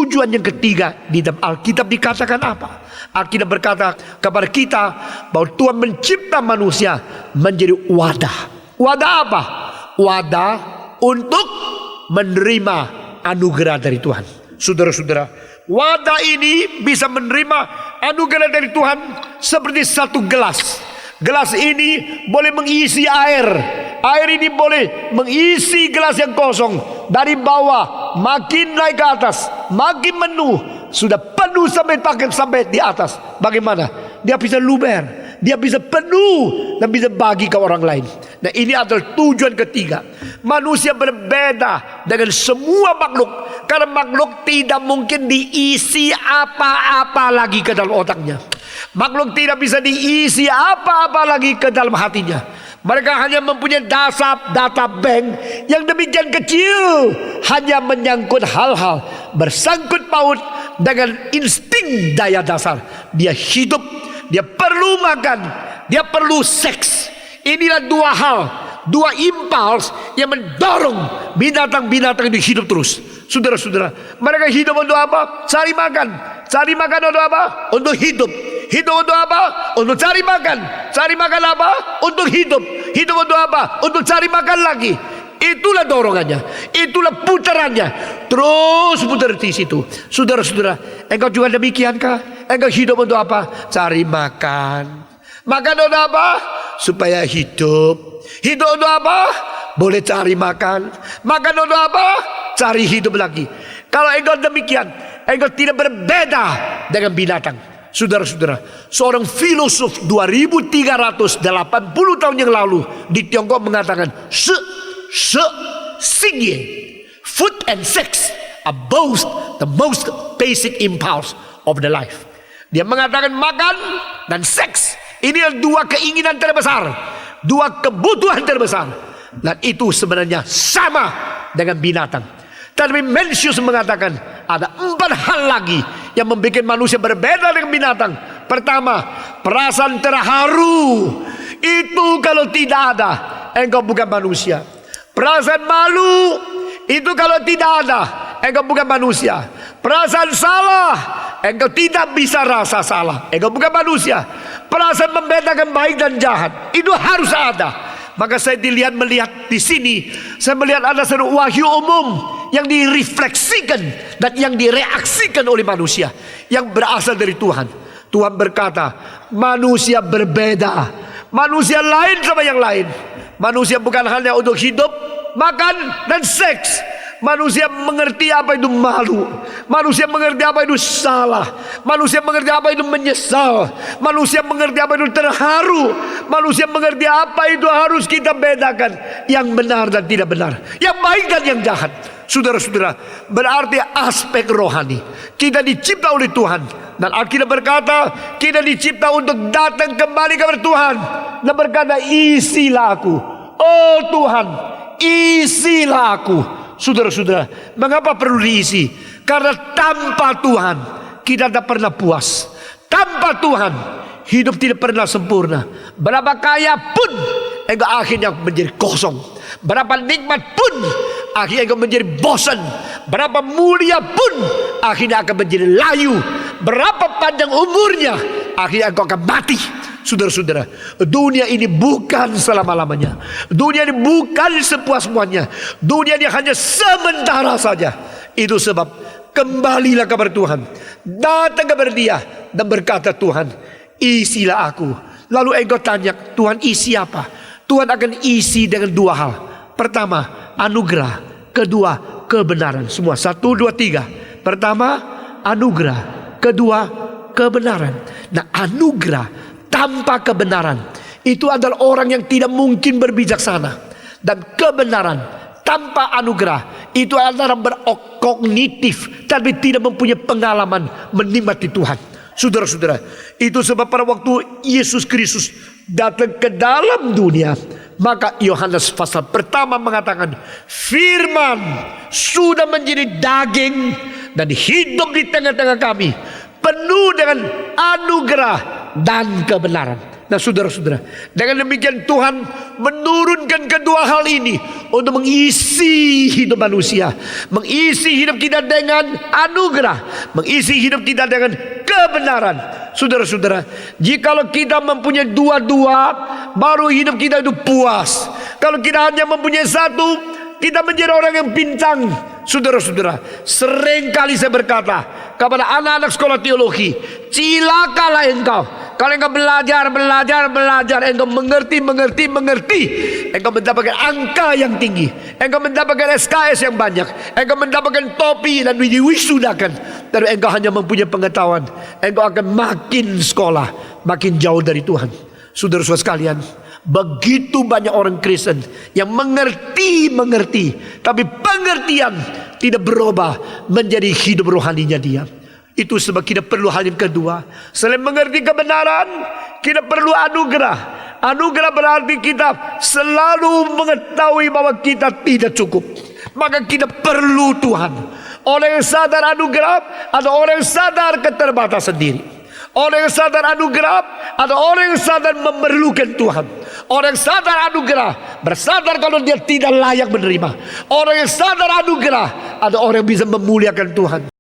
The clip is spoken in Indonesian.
tujuan yang ketiga di dalam Alkitab dikatakan apa? Alkitab berkata kepada kita bahwa Tuhan mencipta manusia menjadi wadah. Wadah apa? Wadah untuk menerima anugerah dari Tuhan. Saudara-saudara, wadah ini bisa menerima anugerah dari Tuhan seperti satu gelas. Gelas ini boleh mengisi air. Air ini boleh mengisi gelas yang kosong. Dari bawah makin naik ke atas, makin penuh. Sudah penuh sampai di atas. Bagaimana? Dia bisa luber, dia bisa penuh dan bisa bagi ke orang lain. Nah, ini adalah tujuan ketiga. Manusia berbeda dengan semua makhluk, karena makhluk tidak mungkin diisi apa-apa lagi ke dalam otaknya. Makhluk tidak bisa diisi apa-apa lagi ke dalam hatinya. Mereka hanya mempunyai data bank yang demikian kecil, hanya menyangkut hal-hal bersangkut paut dengan insting daya dasar. Dia hidup, dia perlu makan, dia perlu seks. Inilah dua hal, dua impuls yang mendorong binatang-binatang itu hidup terus. Saudara-saudara, mereka hidup untuk apa? Cari makan. Cari makan untuk apa? Untuk hidup. Hidup untuk apa? Untuk cari makan. Cari makan apa? Untuk hidup. Hidup untuk apa? Untuk cari makan lagi. Itulah dorongannya, itulah putarannya. Terus putar di situ. Saudara-saudara, engkau juga demikiankah? Engkau hidup untuk apa? Cari makan. Makan untuk apa? Supaya hidup. Hidup untuk apa? Boleh cari makan. Makan untuk apa? Cari hidup lagi. Kalau engkau demikian, engkau tidak berbeda dengan binatang. Saudara-saudara, seorang filosof 2380 tahun yang lalu di Tiongkok mengatakan, Xingye, food and sex are both the most basic impulse of the life. Dia mengatakan makan dan seks ini adalah dua keinginan terbesar, dua kebutuhan terbesar, dan itu sebenarnya sama dengan binatang. Tapi Mencius mengatakan ada 4 hal lagi yang membuat manusia berbeda dengan binatang. Pertama, perasaan terharu. Itu kalau tidak ada, engkau bukan manusia. Perasaan malu, itu kalau tidak ada, engkau bukan manusia. Perasaan salah, engkau tidak bisa rasa salah, engkau bukan manusia. Perasaan membedakan baik dan jahat, itu harus ada. Maka saya melihat di sini, saya melihat ada satu wahyu umum yang direfleksikan dan yang direaksikan oleh manusia yang berasal dari Tuhan. Tuhan berkata, manusia berbeda. Manusia lain sama yang lain. Manusia bukan hanya untuk hidup, makan, dan seks. Manusia mengerti apa itu malu. Manusia mengerti apa itu salah. Manusia mengerti apa itu menyesal. Manusia mengerti apa itu terharu. Manusia mengerti apa itu harus kita bedakan, yang benar dan tidak benar, yang baik dan yang jahat. Saudara-saudara, berarti aspek rohani kita dicipta oleh Tuhan. Dan Alkitab berkata kita dicipta untuk datang kembali kepada Tuhan dan berkata, isilah aku, oh Tuhan, isilah aku. Saudara-saudara, mengapa perlu diisi? Karena tanpa Tuhan kita tidak pernah puas. Tanpa Tuhan hidup tidak pernah sempurna. Berapa kaya pun engkau akhirnya menjadi kosong. Berapa nikmat pun akhirnya engkau menjadi bosan. Berapa mulia pun akhirnya akan menjadi layu. Berapa panjang umurnya akhirnya engkau akan mati. Saudara-saudara, dunia ini bukan selama-lamanya. Dunia ini bukan sepuas-puasnya. Dunia ini hanya sementara saja. Itu sebab kembalilah kepada Tuhan. Datang kepada Dia dan berkata, Tuhan, isilah aku. Lalu engkau tanya, Tuhan isi apa? Tuhan akan isi dengan 2 hal. Pertama, anugerah. Kedua, kebenaran. Semua 1, 2, 3. Pertama, anugerah. Kedua, kebenaran. Nah, anugerah tanpa kebenaran itu adalah orang yang tidak mungkin berbijaksana. Dan kebenaran tanpa anugerah itu adalah berkognitif tapi tidak mempunyai pengalaman menikmati Tuhan. Saudara-saudara, itu sebab pada waktu Yesus Kristus datang ke dalam dunia, maka Yohanes pasal pertama mengatakan, firman sudah menjadi daging dan hidup di tengah-tengah kami, penuh dengan anugerah dan kebenaran. Nah saudara-saudara, dengan demikian Tuhan menurunkan kedua hal ini untuk mengisi hidup manusia, mengisi hidup kita dengan anugerah, mengisi hidup kita dengan kebenaran. Saudara-saudara, jikalau kita mempunyai dua-dua, baru hidup kita itu puas. Kalau kita hanya mempunyai satu, kita menjadi orang yang pincang. Saudara-saudara, seringkali saya berkata kepada anak-anak sekolah teologi, cilakalah engkau kalau engkau belajar, engkau mengerti, engkau mendapatkan angka yang tinggi, engkau mendapatkan SKS yang banyak, engkau mendapatkan topi dan diwisudakan, tapi engkau hanya mempunyai pengetahuan, engkau akan makin sekolah, makin jauh dari Tuhan. Saudara-saudara sekalian, begitu banyak orang Kristen yang mengerti, tapi pengertian tidak berubah menjadi hidup rohaninya dia. Itu sebab kita perlu hal yang kedua. Selain mengerti kebenaran, kita perlu anugerah. Anugerah berarti kita selalu mengetahui bahwa kita tidak cukup. Maka kita perlu Tuhan. Orang yang sadar anugerah, ada orang yang sadar keterbatasan diri. Orang yang sadar anugerah, ada orang yang sadar memerlukan Tuhan. Orang yang sadar anugerah, bersadar kalau dia tidak layak menerima. Orang yang sadar anugerah, ada orang yang bisa memuliakan Tuhan.